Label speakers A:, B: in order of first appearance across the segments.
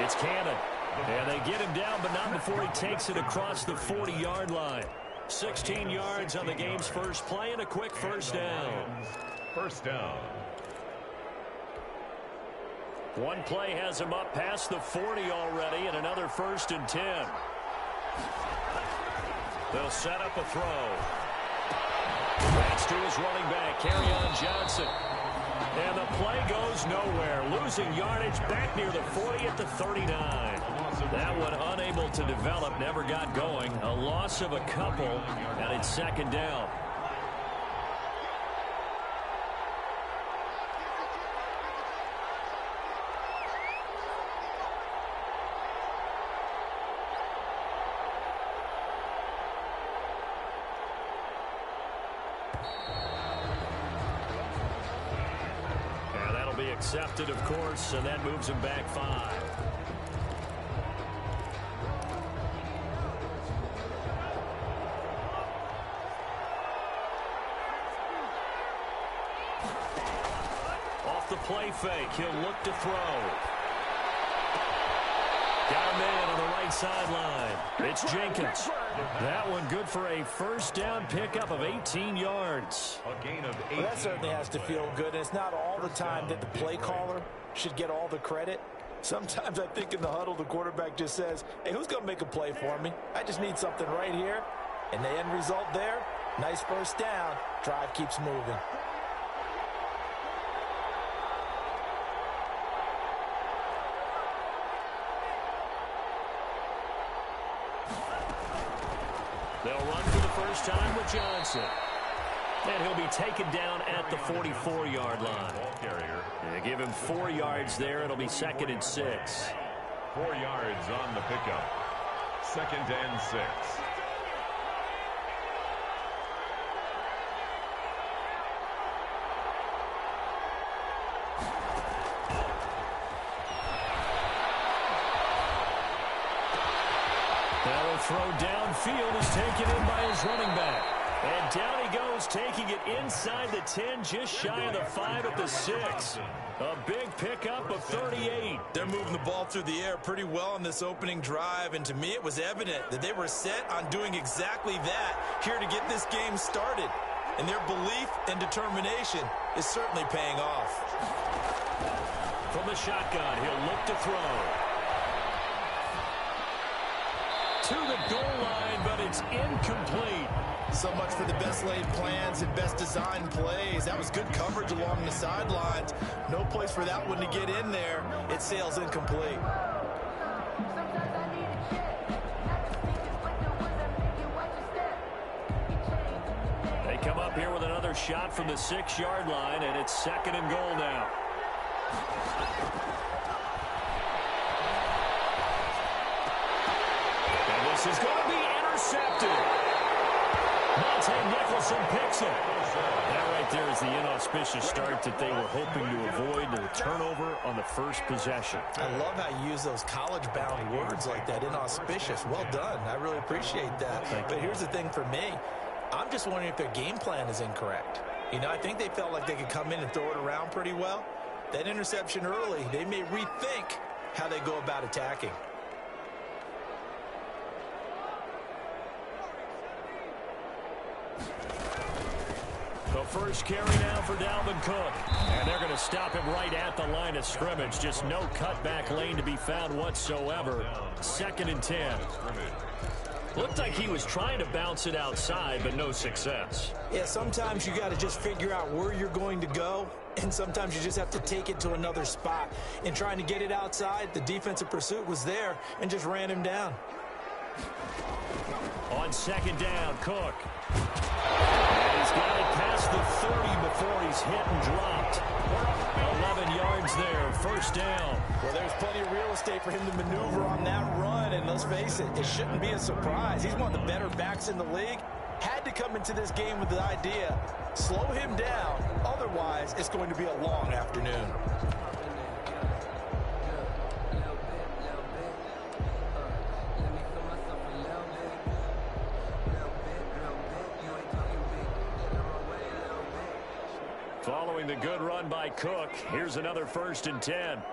A: It's Cannon. And they get him down, but not before he takes it across the 40-yard line. 16 yards on the game's first play and a quick first down.
B: First down.
A: One play has him up past the 40 already, and another 1st and 10. They'll set up a throw. That's to his running back, Kerryon Johnson. And the play goes nowhere. Losing yardage back near the 40 at the 39. That one unable to develop, never got going. A loss of a couple, and it's 2nd down. Accepted, of course, and that moves him back 5. Off the play fake, he'll look to throw. Got a man on the right sideline. It's Jenkins. That one good for a first down pickup of 18 yards.
B: A gain of 8.
C: Well, that certainly has to feel good. And it's not all the time that the play caller should get all the credit. Sometimes I think in the huddle, the quarterback just says, hey, who's going to make a play for me? I just need something right here. And the end result there, nice first down. Drive keeps moving.
A: They'll run for the first time with Johnson. And he'll be taken down at the 44-yard line. They give him 4 yards there. It'll be 2nd and 6.
B: 4 yards on the pickup. 2nd and 6.
A: Throw downfield is taken in by his running back. And down he goes, taking it inside the 10, just shy of the 5 at the 6. A big pickup of 38.
C: They're moving the ball through the air pretty well on this opening drive, and to me it was evident that they were set on doing exactly that here to get this game started. And their belief and determination is certainly paying off.
A: From the shotgun, he'll look to throw. To the goal line, but it's incomplete.
C: So much for the best laid plans and best designed plays. That was good coverage along the sidelines. No place for that one to get in there. It sails incomplete.
A: They come up here with another shot from the 6-yard line, and it's 2nd and goal now. This is going to be intercepted. Monte Nicholson picks it. That right there is the inauspicious start that they were hoping to avoid, the turnover on the first possession.
C: I love how you use those college-bound words like that, inauspicious. Well done. I really appreciate that. But here's the thing for me. I'm just wondering if their game plan is incorrect. You know, I think they felt like they could come in and throw it around pretty well. That interception early, they may rethink how they go about attacking.
A: The first carry now for Dalvin Cook. And they're going to stop him right at the line of scrimmage. Just no cutback lane to be found whatsoever. 2nd and 10. Looked like he was trying to bounce it outside, but no success.
C: Yeah, sometimes you got to just figure out where you're going to go, and sometimes you just have to take it to another spot. In trying to get it outside, the defensive pursuit was there and just ran him down.
A: On 2nd down, Cook. And he's got it past the 30 before he's hit and dropped. 11 yards there, first down.
C: Well, there's plenty of real estate for him to maneuver on that run, and let's face it, it shouldn't be a surprise. He's one of the better backs in the league. Had to come into this game with the idea, slow him down, otherwise it's going to be a long afternoon.
A: Following the good run by Cook, here's another 1st and 10.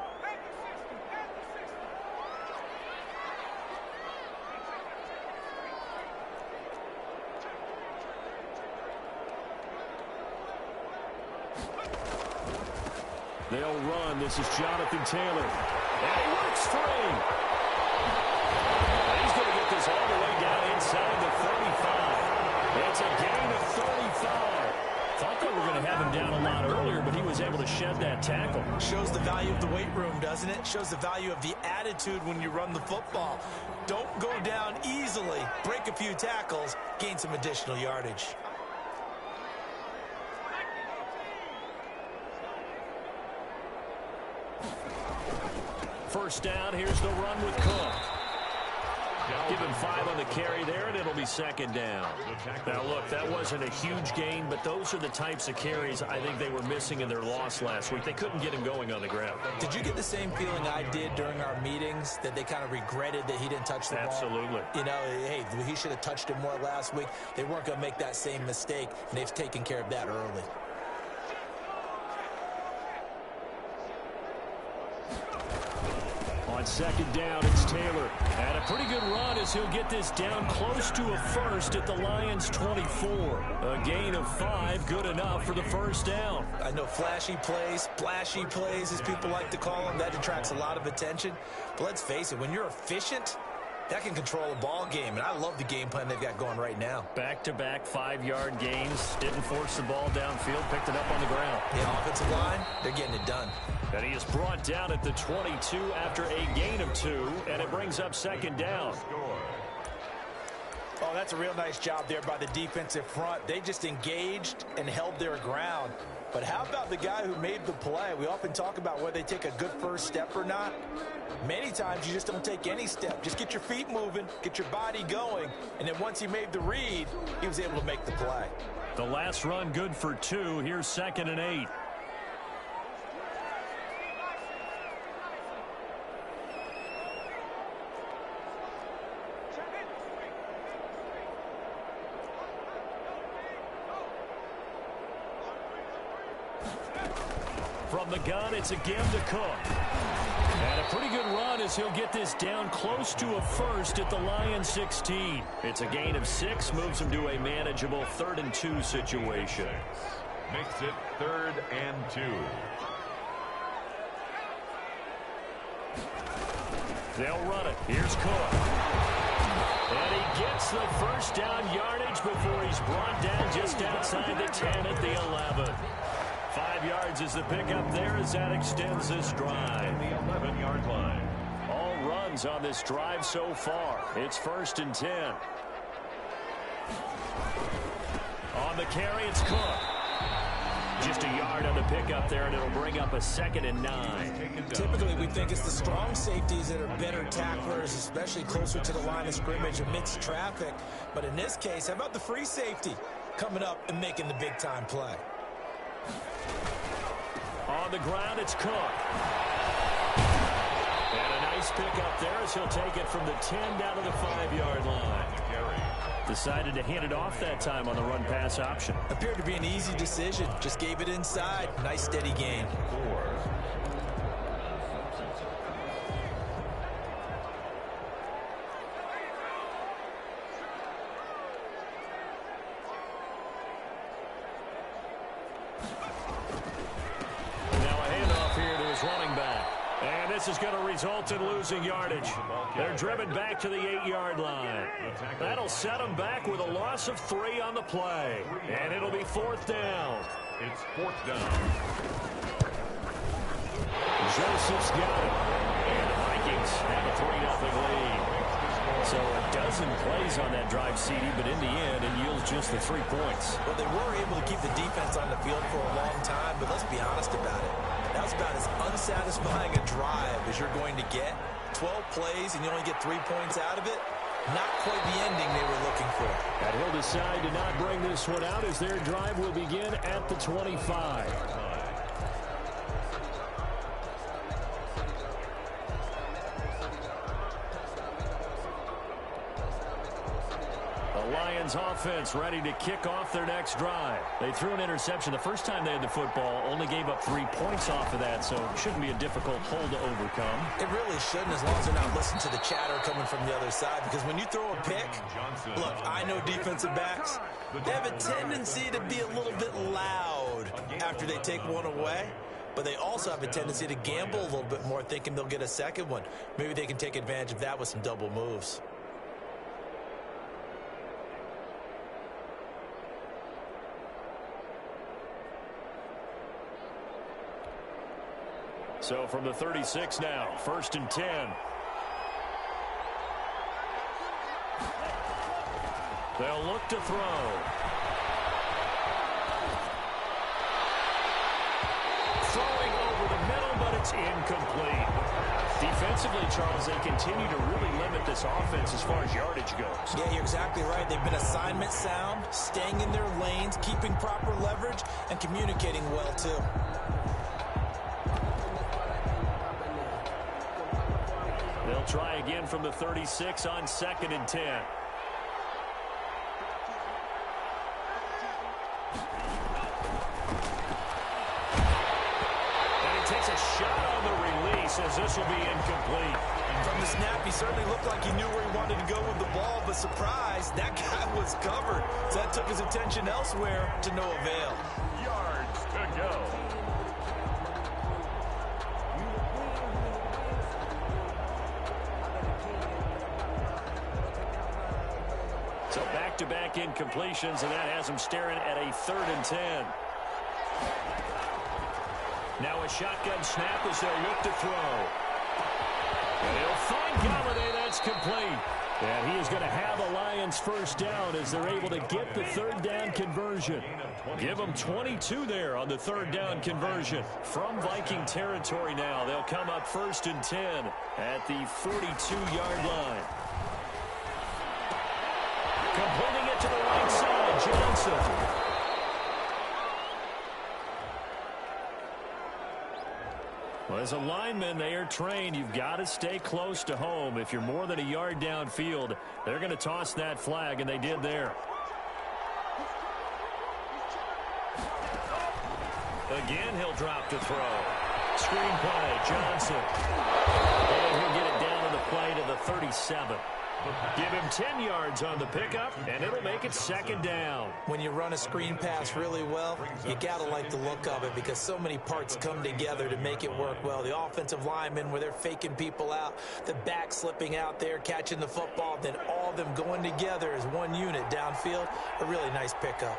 A: They'll run. This is Jonathan Taylor. And he works free. And he's going to get this all the way down inside the 35. It's a gain of 35. Thought they were going to have him down a lot earlier, but he was able to shed that tackle.
C: Shows the value of the weight room, doesn't it? Shows the value of the attitude when you run the football. Don't go down easily. Break a few tackles. Gain some additional yardage.
A: First down, here's the run with Cook. Give him 5 on the carry there, and it'll be second down. Now, look, that wasn't a huge gain, but those are the types of carries I think they were missing in their loss last week. They couldn't get him going on the ground.
C: Did you get the same feeling I did during our meetings, that they kind of regretted that he didn't touch the ball?
A: Absolutely.
C: You know, hey, he should have touched it more last week. They weren't going to make that same mistake, and they've taken care of that early.
A: On second down, it's Taylor. And a pretty good run as he'll get this down close to a first at the Lions' 24. A gain of 5, good enough for the first down.
C: I know flashy plays, splashy plays, as people like to call them, that attracts a lot of attention. But let's face it, when you're efficient, that can control a ball game, and I love the game plan they've got going right now.
A: Back-to-back 5-yard gains. Didn't force the ball downfield, picked it up on the ground.
C: The offensive line, they're getting it done.
A: And he is brought down at the 22 after a gain of 2, and it brings up second down.
C: Oh, that's a real nice job there by the defensive front. They just engaged and held their ground. But how about the guy who made the play? We often talk about whether they take a good first step or not. Many times you just don't take any step. Just get your feet moving, get your body going, and then once he made the read, he was able to make the play.
A: The last run good for 2. Here's second and 8. From the gun, it's again to Cook. And a pretty good run as he'll get this down close to a first at the Lions' 16. It's a gain of 6, moves him to a manageable 3rd and 2 situation.
B: Makes it 3rd and 2.
A: They'll run it. Here's Cook. And he gets the first down yardage before he's brought down just outside the 10 at the 11. 5 yards is the pickup there as that extends this drive.
B: The 11-yard line.
A: All runs on this drive so far. It's 1st and 10. On the carry, it's Cook. Just a yard on the pickup there, and it'll bring up a 2nd and 9.
C: Typically, we think it's the strong safeties that are better tacklers, especially closer to the line of scrimmage amidst traffic. But in this case, how about the free safety coming up and making the big-time play?
A: On the ground, it's Cook. And a nice pickup there as he'll take it from the 10 down to the 5-yard line. Decided to hand it off that time on the run-pass option.
C: Appeared to be an easy decision. Just gave it inside. Nice, steady gain.
B: 4.
A: This is going to result in losing yardage. They're driven back to the 8-yard line. That'll set them back with a loss of 3 on the play. And it'll be 4th down.
B: It's 4th down.
A: Joseph's got it. And the Vikings have a 3-0 lead. So a dozen plays on that drive, CD, but in the end, it yields just the 3 points.
C: Well, they were able to keep the defense on the field for a long time, but let's be honest about it. That was about as unsatisfying a drive as you're going to get. 12 plays and you only get 3 points out of it. Not quite the ending they were looking for.
A: And he'll decide to not bring this one out as their drive will begin at the 25. Lions offense ready to kick off their next drive. They threw an interception the first time they had the football, only gave up 3 points off of that, so it shouldn't be a difficult hole to overcome.
C: It really shouldn't, as long as they're not listening to the chatter coming from the other side, because when you throw a pick, look, I know defensive backs, they have a tendency to be a little bit loud after they take one away. but they also have a tendency to gamble a little bit more, thinking they'll get a second one. Maybe they can take advantage of that with some double moves.
A: So from the 36 now, 1st and 10. They'll look to throw. Throwing over the middle, but it's incomplete. Defensively, Charles, they continue to really limit this offense as far as yardage goes.
C: Yeah, you're exactly right. They've been assignment sound, staying in their lanes, keeping proper leverage, and communicating well, too.
A: They'll try again from the 36 on 2nd and 10. And he takes a shot on the release as this will be incomplete.
C: From the snap, he certainly looked like he knew where he wanted to go with the ball, but surprise, that guy was covered. So that took his attention elsewhere to no avail.
B: Yards to go.
A: So back-to-back incompletions, and that has him staring at a 3rd and 10. Now a shotgun snap as they'll look to throw. And he'll find Galladay. That's complete. And he is going to have the Lions first down as they're able to get the 3rd down conversion. Give them 22 there on the 3rd down conversion. From Viking territory now, they'll come up 1st and 10 at the 42-yard line. Completing it to the right side, Johnson. Well, as a lineman, they are trained. You've got to stay close to home. If you're more than a yard downfield, they're going to toss that flag, and they did there. Again, he'll drop to throw. Screen play, Johnson. And he'll get it down to the play to the 37. Give him 10 yards on the pickup, and it'll make it 2nd down.
C: When you run a screen pass really well, you got to like the look of it because so many parts come together to make it work well. The offensive linemen, where they're faking people out, the back slipping out there, catching the football, then all of them going together as one unit downfield. A really nice pickup.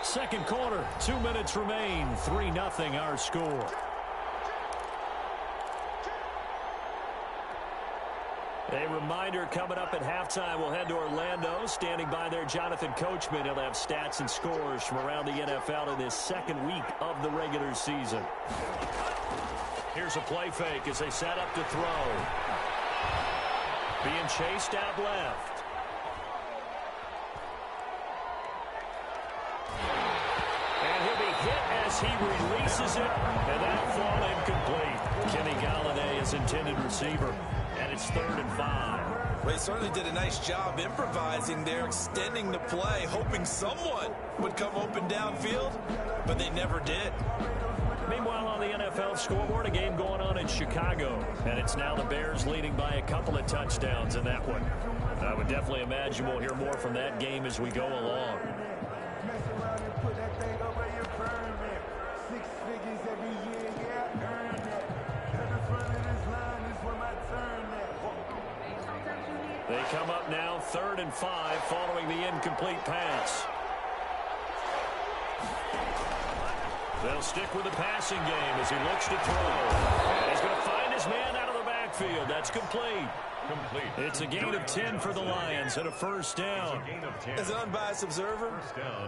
A: 2nd quarter, 2 minutes remain, 3-0 our score. A reminder coming up at halftime, we'll head to Orlando. Standing by there, Jonathan Coachman. He'll have stats and scores from around the NFL in this 2nd week of the regular season. Here's a play fake as they set up to throw. Being chased out left. And he'll be hit as he releases it, and that'll fall incomplete. Kenny Galladay is intended receiver. And it's 3rd and 5.
C: Well, he certainly did a nice job improvising there, extending the play, hoping someone would come open downfield, but they never did.
A: Meanwhile, on the NFL scoreboard, a game going on in Chicago, and it's now the Bears leading by a couple of touchdowns in that one. I would definitely imagine we'll hear more from that game as we go along. They come up now 3rd and 5 following the incomplete pass. They'll stick with the passing game as he looks to throw. And he's going to find his man out of the backfield. That's complete. It's a gain of 10 for the Lions and a 1st down.
C: As an unbiased observer,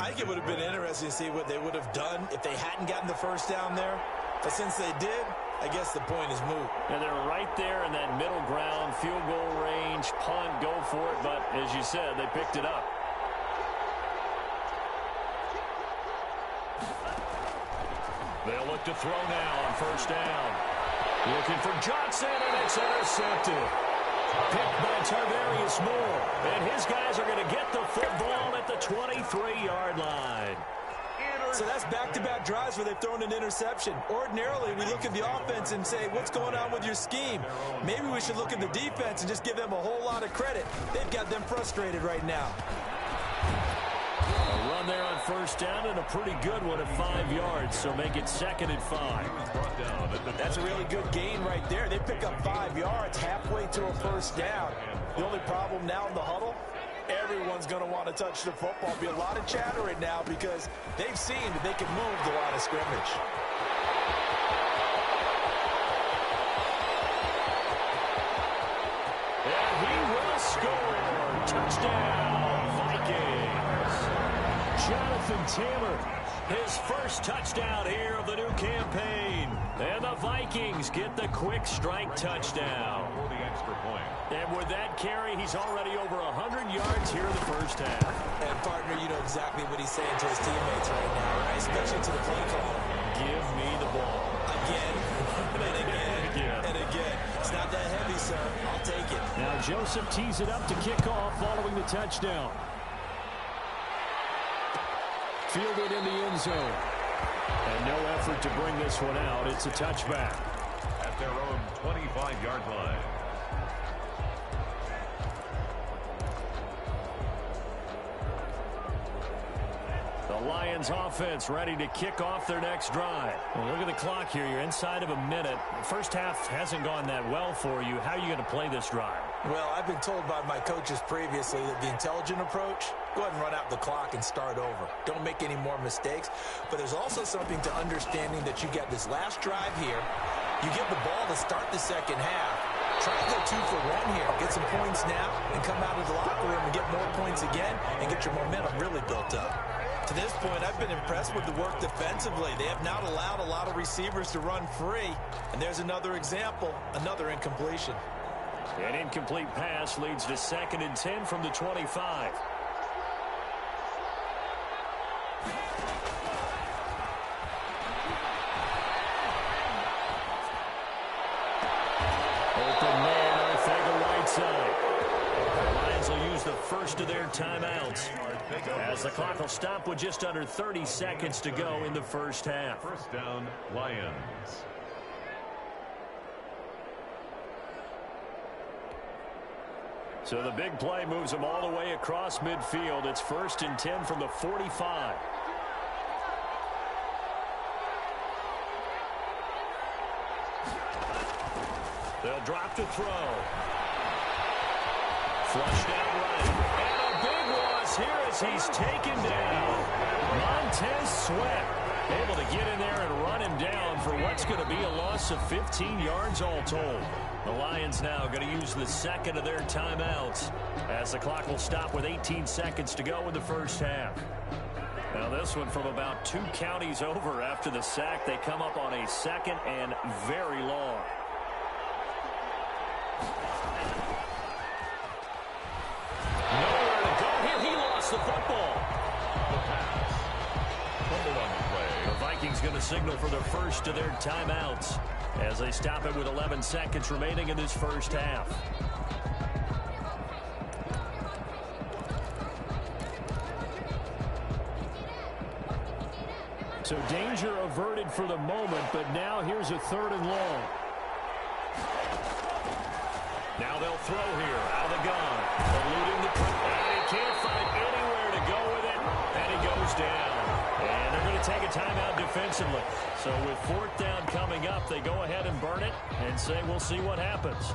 C: I think it would have been interesting to see what they would have done if they hadn't gotten the 1st down there. But since they did, I guess the point is moot.
A: And they're right there in that middle ground, field goal range, punt, go for it. But as you said, they picked it up. They'll look to throw now on 1st down. Looking for Johnson, and it's intercepted. Picked by Tarvarius Moore. And his guys are going to get the football at the 23-yard line.
C: So that's back-to-back drives where they've thrown an interception. Ordinarily, we look at the offense and say, what's going on with your scheme? Maybe we should look at the defense and just give them a whole lot of credit. They've got them frustrated right now.
A: A run run there on first down, and a pretty good one at 5 yards, so make it 2nd and 5.
C: That's a really good gain right there. They pick up 5 yards halfway to a first down. The only problem now in the huddle, everyone's going to want to touch the football. Be a lot of chatter right now because they've seen that they can move the line of scrimmage.
A: And he will score. Touchdown, Vikings. Jonathan Taylor, his first touchdown here of the new campaign. And the Vikings get the quick strike touchdown.
B: For the extra point.
A: And with that carry, he's already over 100 yards here in the first half.
C: And, partner, you know exactly what he's saying to his teammates right now, right? Especially to the play caller.
A: Give me the ball.
C: Again, and again, and again. It's not that heavy, sir. I'll take it.
A: Now Joseph tees it up to kick off following the touchdown. Fielded in the end zone. And no effort to bring this one out. It's a touchback.
B: At their own 25-yard line.
A: The Lions offense ready to kick off their next drive. Well, look at the clock here. You're inside of a minute. First half hasn't gone that well for you. How are you going to play this drive?
C: Well, I've been told by my coaches previously that the intelligent approach, go ahead and run out the clock and start over. Don't make any more mistakes. But there's also something to understanding that you get this last drive here. You get the ball to start the second half. Try to go 2 for 1 here. Get some points now and come out of the locker room and get more points again and get your momentum really built up. To this point, I've been impressed with the work defensively. They have not allowed a lot of receivers to run free. And there's another example, another incompletion.
A: An incomplete pass leads to 2nd and 10 from the 25. Open man, Ortega right side. The Lions will use the first of their timeouts, as the clock will stop with just under 30 seconds to go in the first half.
B: First down, Lions.
A: So the big play moves them all the way across midfield. It's 1st and 10 from the 45. They'll drop to throw. Flushed out right. And a big loss here as he's taken down. Montez Sweat able to get in there and run him down for what's going to be a loss of 15 yards all told. The Lions now going to use the 2nd of their timeouts as the clock will stop with 18 seconds to go in the first half. Now this one from about 2 counties over after the sack. They come up on a 2nd and very long. Nowhere to go here. He lost the football.
B: The pass. Fumble on the play.
A: The Vikings going to signal for the first of their timeouts as they stop it with 11 seconds remaining in this first half. So danger averted for the moment, but now here's a 3rd and long. Now they'll throw here out of the gun. Eluding the and he can't find anywhere to go with it, and he goes down. And they're going to take a timeout defensively. So with 4th down coming up, they go ahead and burn it and say we'll see what happens.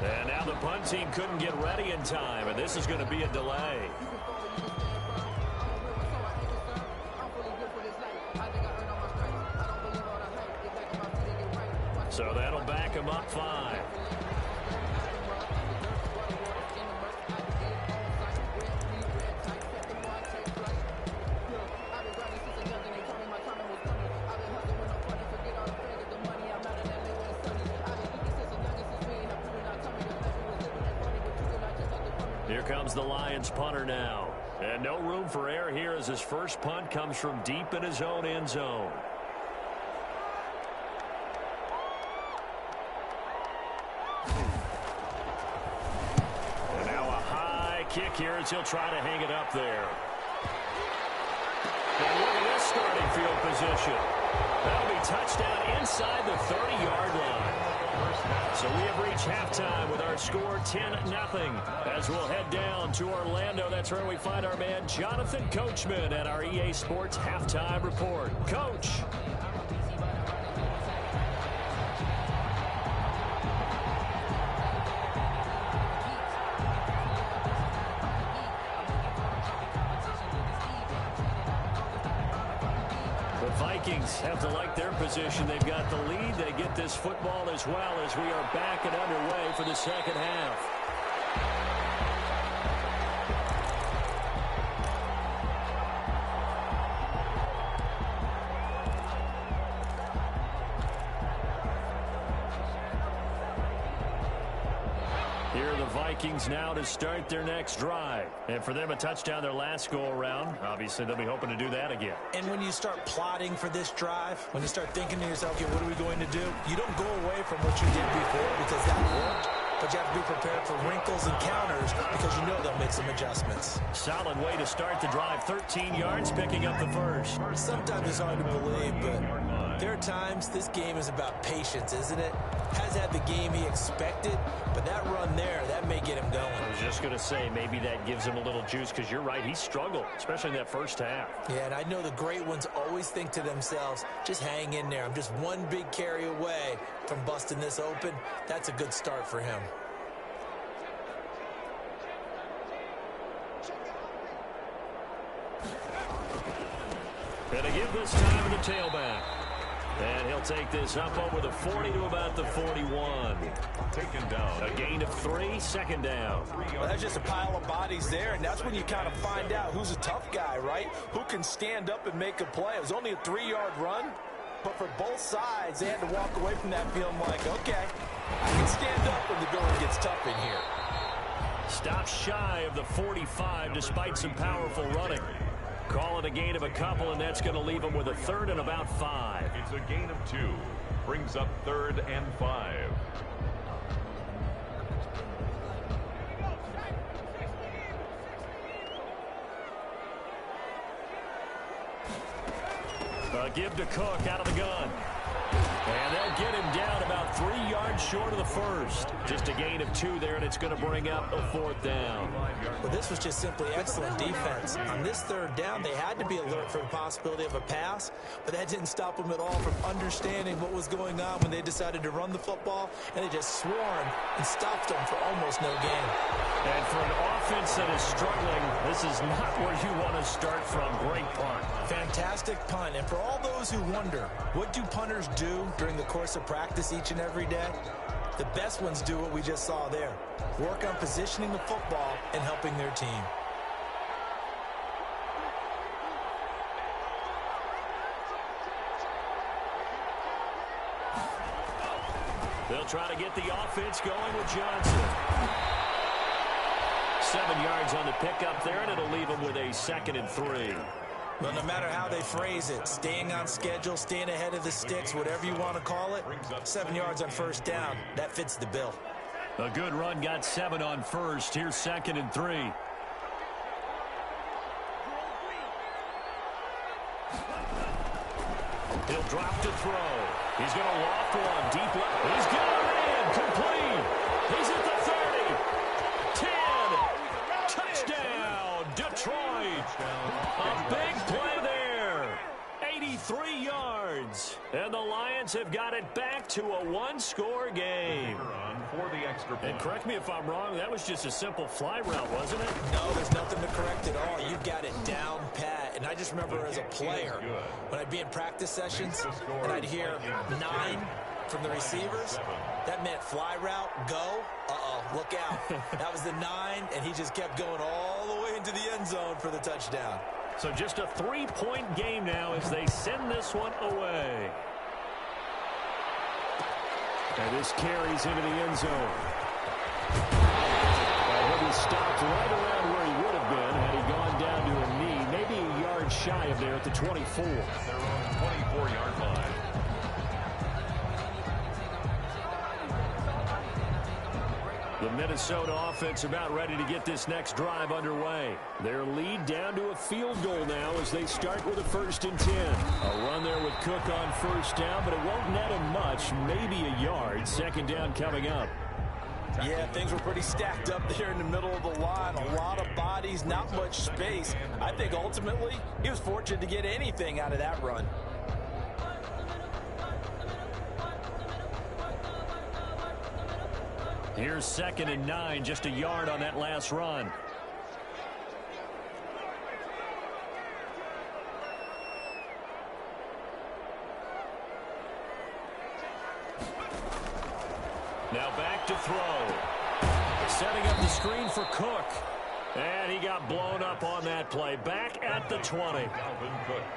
A: And now the punt team couldn't get ready in time, and this is going to be a delay. So that'll back him up 5. Here comes the Lions punter now. And no room for error here as his first punt comes from deep in his own end zone. And now a high kick here as he'll try to hang it up there. And look at this starting field position. That'll be touchdown inside the 30-yard line. So we have reached halftime with our score 10-0 as we'll head down to Orlando. That's where we find our man Jonathan Coachman at our EA Sports Halftime Report. Coach. Vikings have to like their position. They've got the lead. They get this football as well as we are back and underway for the second half. Here are the Vikings now to start their next drive. And for them, a touchdown their last go-around. Obviously, they'll be hoping to do that again.
C: And when you start plotting for this drive, when you start thinking to yourself, okay, what are we going to do? You don't go away from what you did before because that worked. But you have to be prepared for wrinkles and counters because you know they'll make some adjustments.
A: Solid way to start the drive. 13 yards, picking up the first.
C: Sometimes it's hard to believe, but there are times this game is about patience, isn't it? Has had the game he expected, but that run there, that may get him going.
A: I was just going to say, maybe that gives him a little juice because you're right, he struggled, especially in that first half.
C: Yeah, and I know the great ones always think to themselves, just hang in there. I'm just one big carry away from busting this open. That's a good start for him.
A: And to give this time to the tailback. And he'll take this up over the 40 to about the 41.
B: Taken down.
A: A gain of 3, second down.
C: Well, that's just a pile of bodies there, and that's when you kind of find out who's a tough guy, right? Who can stand up and make a play. It was only a 3-yard run, but for both sides, they had to walk away from that feeling like, okay, I can stand up when the going gets tough in here.
A: Stops shy of the 45 despite some powerful running. Call it a gain of a couple, and that's going to leave him with a third and about 5.
B: It's a gain of 2. Brings up 3rd and 5.
A: Give to Cook out of the gun. And they'll get him down about 3 yards short of the first. Just a gain of 2 there, and it's going to bring up a 4th down.
C: Well, this was just simply excellent defense. On this 3rd down, they had to be alert for the possibility of a pass, but that didn't stop them at all from understanding what was going on when they decided to run the football, and they just swarmed and stopped them for almost no gain.
A: And for an offense that is struggling, this is not where you want to start from. Great punt.
C: Fantastic punt. And for all those who wonder, what do punters do during the course of practice each and every day? The best ones do what we just saw there. Work on positioning the football and helping their team.
A: They'll try to get the offense going with Johnson. 7 yards on the pickup there, and it'll leave him with a 2nd and 3.
C: Well, no matter how they phrase it, staying on schedule, staying ahead of the sticks, whatever you want to call it, 7 yards on 1st down, that fits the bill.
A: A good run, got 7 on 1st. Here's 2nd and 3. He'll drop to throw. He's going to loft one deep left. He's got it in. Complete. He's at the 30. 10. Touchdown, Detroit. A big play there. 83 yards. And the Lions have got it back to a 1-score game.
B: For the extra point.
A: And correct me if I'm wrong, that was just a simple fly route, wasn't it?
C: No, there's nothing to correct at all. You've got it down pat. And I just remember as a player, when I'd be in practice sessions and I'd hear 9 from the receivers, that meant fly route, go, look out. That was the 9, and he just kept going all the way into the end zone for the touchdown.
A: So just a 3-point game now as they send this one away. And this carries into the end zone. He'll be He stopped right around where he would have been had he gone down to a knee, maybe a yard shy of there at the 24.
B: Their own 24-yard line.
A: The Minnesota offense about ready to get this next drive underway. Their lead down to a field goal now as they start with a 1st and 10. A run there with Cook on 1st down, but it won't net him much, maybe a yard. 2nd down coming up.
C: Yeah, things were pretty stacked up there in the middle of the line. A lot of bodies, not much space. I think ultimately he was fortunate to get anything out of that run.
A: Here's 2nd and 9, just a yard on that last run. Now back to throw. Setting up the screen for Cook. And he got blown up on that play. Back at the 20.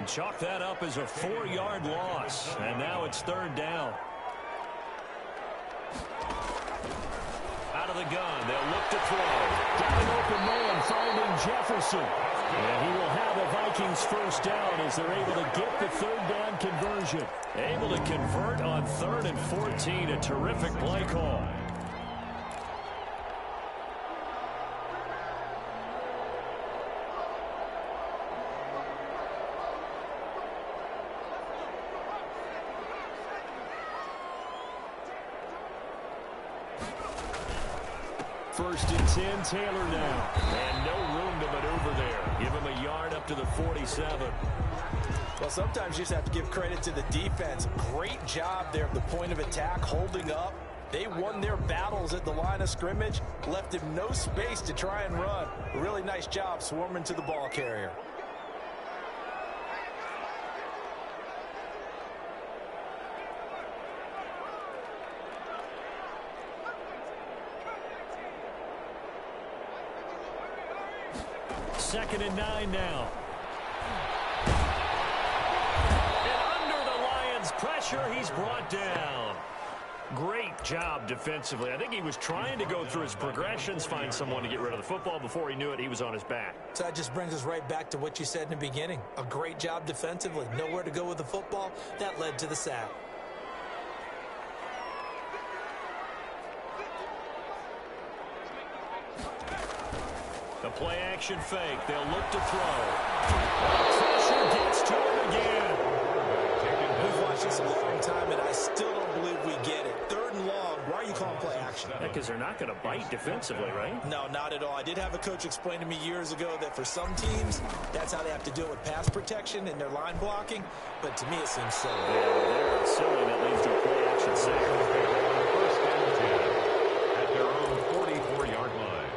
A: Chalk that up as a 4-yard loss. And now it's 3rd down. Out of the gun, they'll look to throw. Got an open man finding Jefferson. And he will have a Vikings 1st down as they're able to get the 3rd down conversion. Able to convert on 3rd and 14. A terrific play call. First and 10, Taylor now. And no room to maneuver there. Give him a yard up to the 47.
C: Well, sometimes you just have to give credit to the defense. Great job there at the point of attack, holding up. They won their battles at the line of scrimmage, left him no space to try and run. Really nice job swarming to the ball carrier.
A: Second and 9 now. And under the Lions' pressure, he's brought down. Great job defensively. I think he was trying to go through his progressions, find someone to get rid of the football. Before he knew it, he was on his back.
C: So that just brings us right back to what you said in the beginning. A great job defensively. Nowhere to go with the football. That led to the sack.
A: The play action fake. They'll look to throw. Pressure gets to him again.
C: We've watched this a long time, and I still don't believe we get it. 3rd and long. Why are you calling play action?
A: Because they're not going to bite defensively, right?
C: No, not at all. I did have a coach explain to me years ago that for some teams, that's how they have to deal with pass protection and their line blocking. But to me, it seems silly.
A: Yeah, they're silly. That leads to a play action sack.
B: 1st and 10 at their own 44-yard line.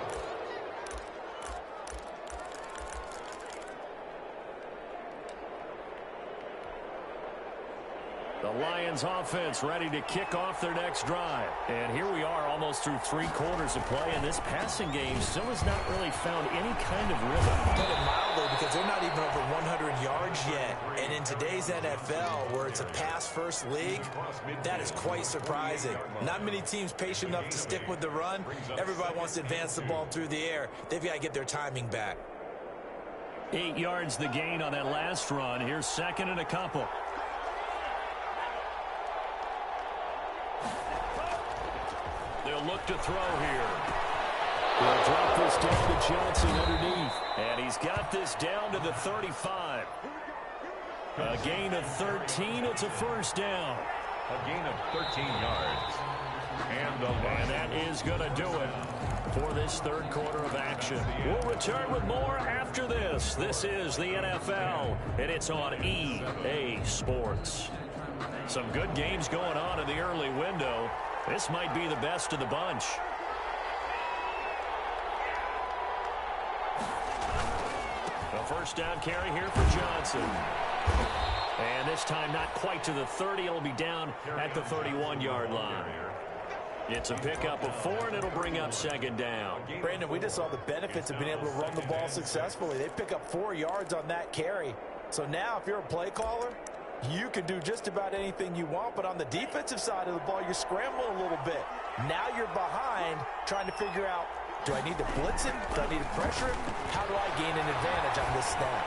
A: The Lions offense ready to kick off their next drive. And here we are almost through 3 quarters of play, and this passing game still has not really found any kind of rhythm.
C: Put it mildly, because they're not even over 100 yards yet. And in today's NFL, where it's a pass-first league, that is quite surprising. Not many teams patient enough to stick with the run. Everybody wants to advance the ball through the air. They've got to get their timing back.
A: 8 yards the gain on that last run. Here's 2nd and a couple. They'll look to throw here. They'll drop this down to Johnson underneath. And he's got this down to the 35. A gain of 13. It's a 1st down.
B: A gain of 13 yards. And
A: that is going to do it for this 3rd quarter of action. We'll return with more after this. This is the NFL, and it's on EA Sports. Some good games going on in the early window. This might be the best of the bunch. The 1st down carry here for Johnson. And this time not quite to the 30. It'll be down at the 31-yard line. It's a pickup of 4, and it'll bring up 2nd down.
C: Brandon, we just saw the benefits of being able to run the ball successfully. They pick up 4 yards on that carry. So now if you're a play caller, you can do just about anything you want, but on the defensive side of the ball, you're scrambling a little bit. Now you're behind, trying to figure out Do I need to blitz him? Do I need to pressure him? How do I gain an advantage on this snap?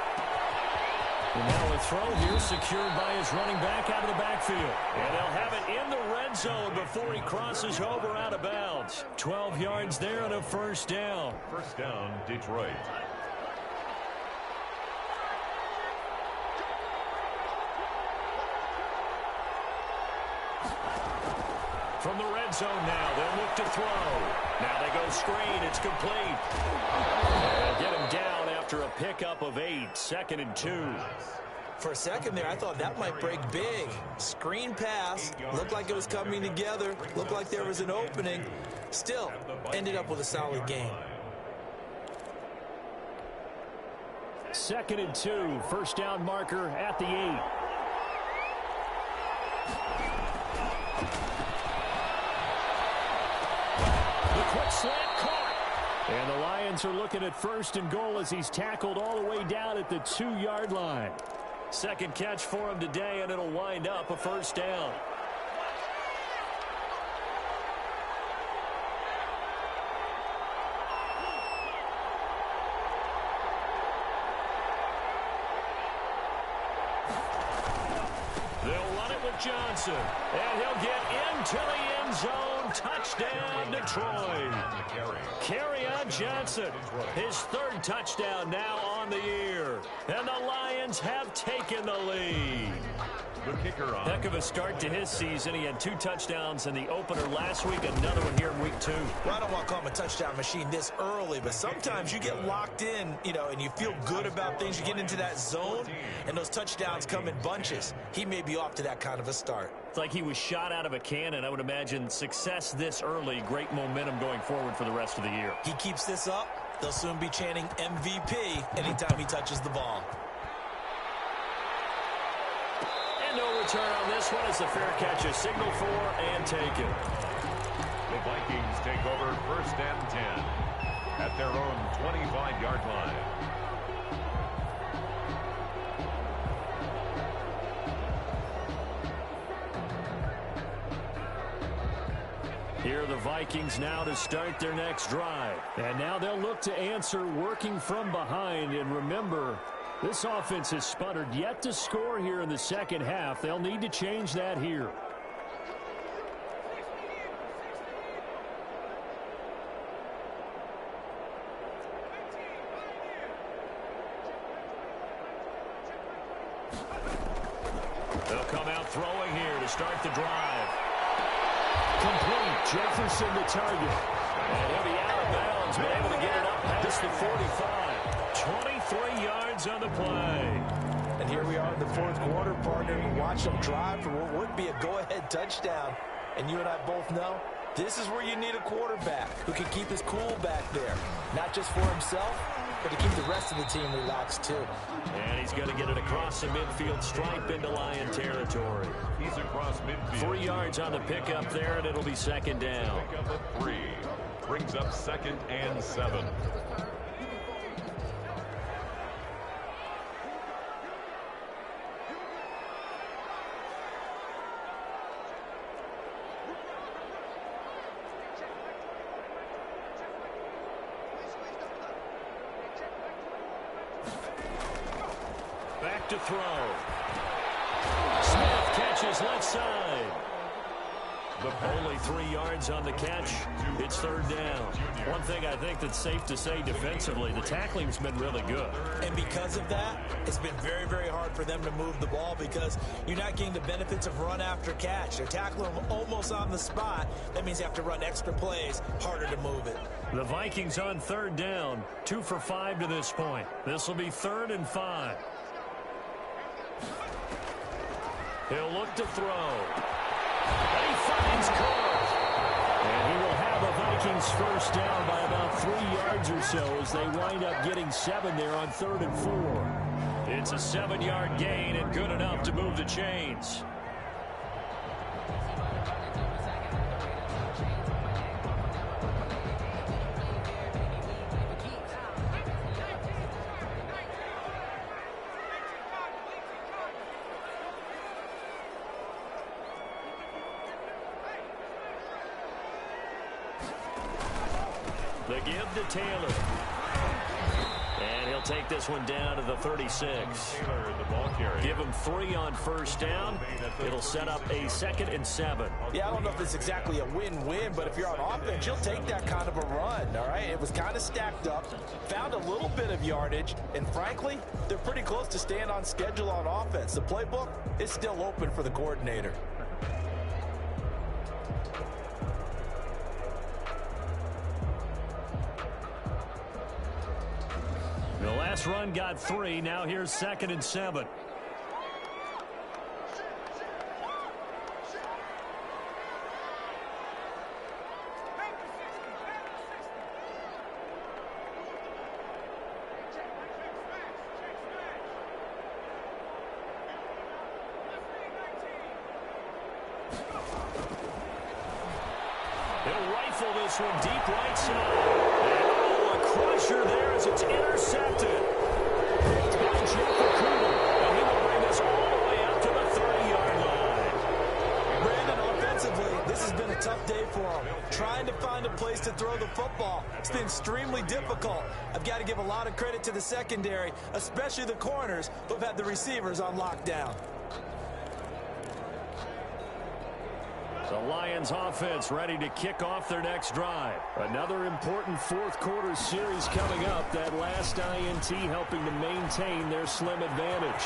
A: And now a throw here secured by his running back out of the backfield. And they'll have it in the red zone before he crosses over out of bounds. 12 yards there and a first down.
B: First down, Detroit.
A: From the red zone now, they'll look to throw. Now they go screen. It's complete. They'll get him down after a pickup of 8. 2nd and 2.
C: For a second there, I thought that might break big. Screen pass. Looked like it was coming together. Looked like there was an opening. Still, ended up with a solid game.
A: 2nd and 2. First down marker at the 8. Quick slant caught. And the Lions are looking at 1st and goal as he's tackled all the way down at the 2-yard line. Second catch for him today, and it'll wind up a first down. They'll run it with Johnson, and he'll get into the end zone. Touchdown, Detroit. Kerryon Johnson, his 3rd touchdown now on the year. And the Lions have taken the lead.
B: The kicker on.
A: Heck of a start to his season. He had 2 touchdowns in the opener last week, another one here in week 2.
C: Well, I don't want to call him a touchdown machine this early, but sometimes you get locked in, and you feel good about things. You get into that zone, and those touchdowns come in bunches. He may be off to that kind of a start.
A: It's like he was shot out of a cannon. I would imagine success this early, great momentum going forward for the rest of the year.
C: He keeps this up, they'll soon be chanting MVP anytime he touches the ball.
A: And no return on this one as the fair catch is signaled for and taken.
B: The Vikings take over 1st and 10 at their own 25-yard line.
A: Here are the Vikings now to start their next drive. And now they'll look to answer working from behind. And remember, this offense has sputtered yet to score here in the second half. They'll need to change that here. They'll come out throwing here to start the drive. Complete. Jefferson the target. And he'll be out of bounds, but able to get it up past the 45. 23 yards on the play.
C: And here we are in the 4th quarter, partner. We watch them drive for what would be a go-ahead touchdown. And you and I both know this is where you need a quarterback who can keep his cool back there. Not just for himself, but to keep the rest of the team relaxed too.
A: And he's going to get it across the midfield stripe into Lion territory.
B: He's across midfield.
A: 3 yards on the pickup there, and it'll be 2nd down.
B: Pickup of 3. Brings up 2nd and 7.
A: Back to throw. Smith catches left side. Only 3 yards on the catch. It's 3rd down. One thing I think that's safe to say defensively, the tackling's been really good.
C: And because of that, it's been very, very hard for them to move the ball because you're not getting the benefits of run after catch. They're tackling them almost on the spot. That means you have to run extra plays, harder to move it.
A: The Vikings on 3rd down, 2 for 5 to this point. This will be 3rd and 5. He'll look to throw. And he finds Cook. And he will have the Vikings first down by about 3 yards or so as they wind up getting 7 there on 3rd and 4. It's a 7-yard gain and good enough to move the chains. The give to Taylor. And he'll take this one down to the 36. Give him 3 on first down. It'll set up a 2nd and 7.
C: Yeah, I don't know if it's exactly a win-win, but if you're on offense, you'll take that kind of a run, all right? It was kind of stacked up, found a little bit of yardage, and frankly, they're pretty close to staying on schedule on offense. The playbook is still open for the coordinator.
A: The last run got 3. Now here's 2nd and 7. He'll rifle this one deep right side. A crusher there as it's intercepted. Picked by Jeff Okuda, and he will bring this all the way up to the 30-yard line.
C: Brandon, offensively, this has been a tough day for him. Trying to find a place to throw the football. It's been extremely difficult. I've got to give a lot of credit to the secondary, especially the corners, who've had the receivers on lockdown.
A: The Lions offense ready to kick off their next drive. Another important fourth quarter series coming up. That last INT helping to maintain their slim advantage.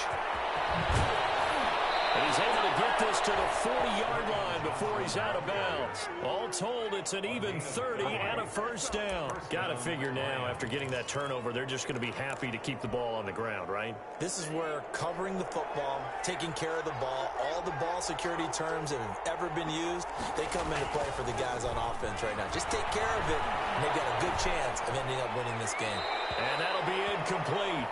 A: And he's able to get this to the 40-yard line before he's out of bounds. All told, it's an even 30 and a first down. Got to figure now, after getting that turnover, they're just going to be happy to keep the ball on the ground, right?
C: This is where covering the football, taking care of the ball, all the ball security terms that have ever been used, they come into play for the guys on offense right now. Just take care of it, and they've got a good chance of ending up winning this game.
A: And that'll be incomplete.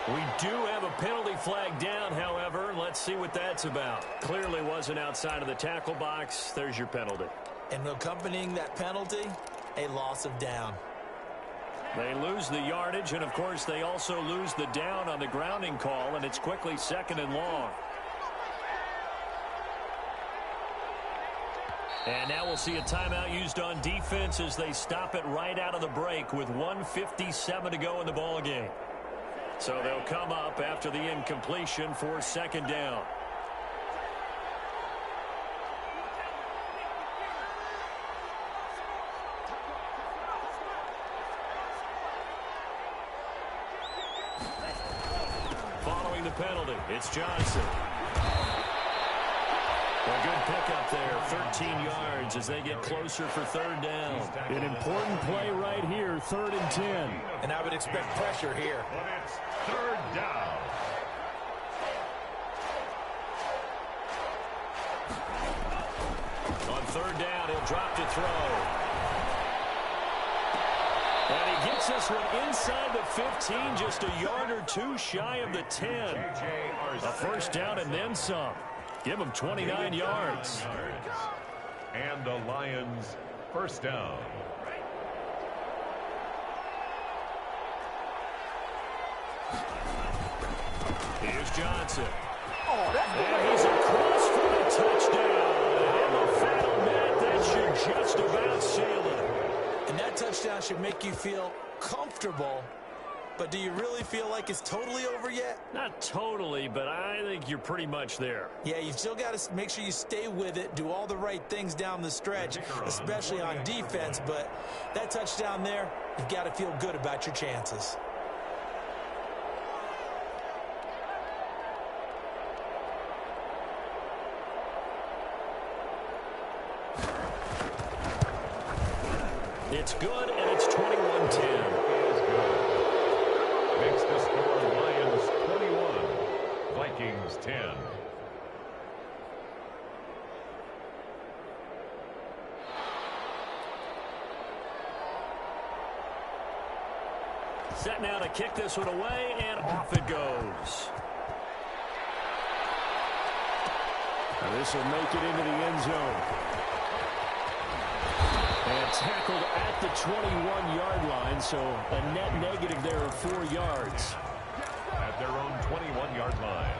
A: We do have a penalty flag down, however. Let's see what that's about. Clearly wasn't outside of the tackle box. There's your penalty.
C: And accompanying that penalty, a loss of down.
A: They lose the yardage, and, of course, they also lose the down on the grounding call, and it's quickly 2nd and long. And now we'll see a timeout used on defense as they stop it right out of the break with 1:57 to go in the ballgame. So they'll come up after the incompletion for 2nd down. Following the penalty, it's Johnson. A good pickup there, 13 yards as they get closer for 3rd down. An important play right here, 3rd and 10.
C: And I would expect pressure here.
B: But it's 3rd down.
A: On 3rd down, he'll drop to throw. And he gets this one inside the 15, just a yard or 2 shy of the 10. A first down and then some. Give him 29 yards.
B: And the Lions first down.
A: Here's Johnson. And he's across for a touchdown. And the final minute, that should just about seal it.
C: And that touchdown should make you feel comfortable. But do you really feel like it's totally over yet?
A: Not totally, but I think you're pretty much there.
C: Yeah, you've still got to make sure you stay with it, do all the right things down the stretch, especially on defense. But that touchdown there, you've got to feel good about your chances.
A: It's good, and it's 21-10.
B: Makes the score Lions 21, Vikings 10.
A: Set now to kick this one away, and off it goes. Now this will make it into the end zone. And tackled at the 21-yard line, so a net negative there of 4 yards.
B: At their own 21-yard line.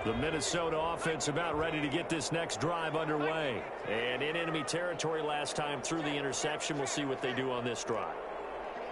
A: The Minnesota offense about ready to get this next drive underway. And in enemy territory last time through the interception. We'll see what they do on this drive.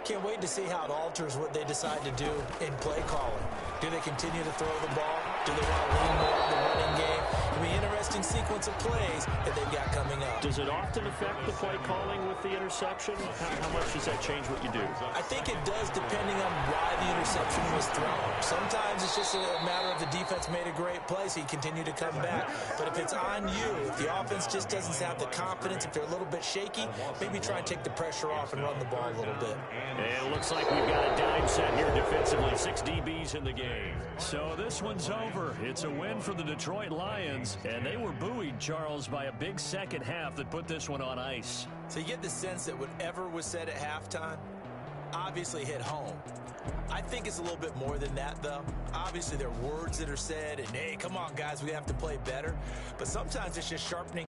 C: Can't wait to see how it alters what they decide to do in play calling. Do they continue to throw the ball? Do they want to lean more on the running game? It'll be an interesting sequence of plays that they've got coming up.
A: Does it often affect the play calling with the interception? How much does that change what you do?
C: I think it does, depending on why the interception was thrown. Sometimes it's just a matter of the defense made a great play, so you continue to come back. But if it's on you, if the offense just doesn't have the confidence, if they're a little bit shaky, maybe try and take the pressure off and run the ball a little bit.
A: And it looks like we've got a dime set here defensively. 6 DBs in the game. So this one's over. It's a win for the Detroit Lions. And they were buoyed, Charles, by a big second half that put this one on ice.
C: So you get the sense that whatever was said at halftime obviously hit home. I think it's a little bit more than that, though. Obviously, there are words that are said, and, hey, come on, guys, we have to play better. But sometimes it's just sharpening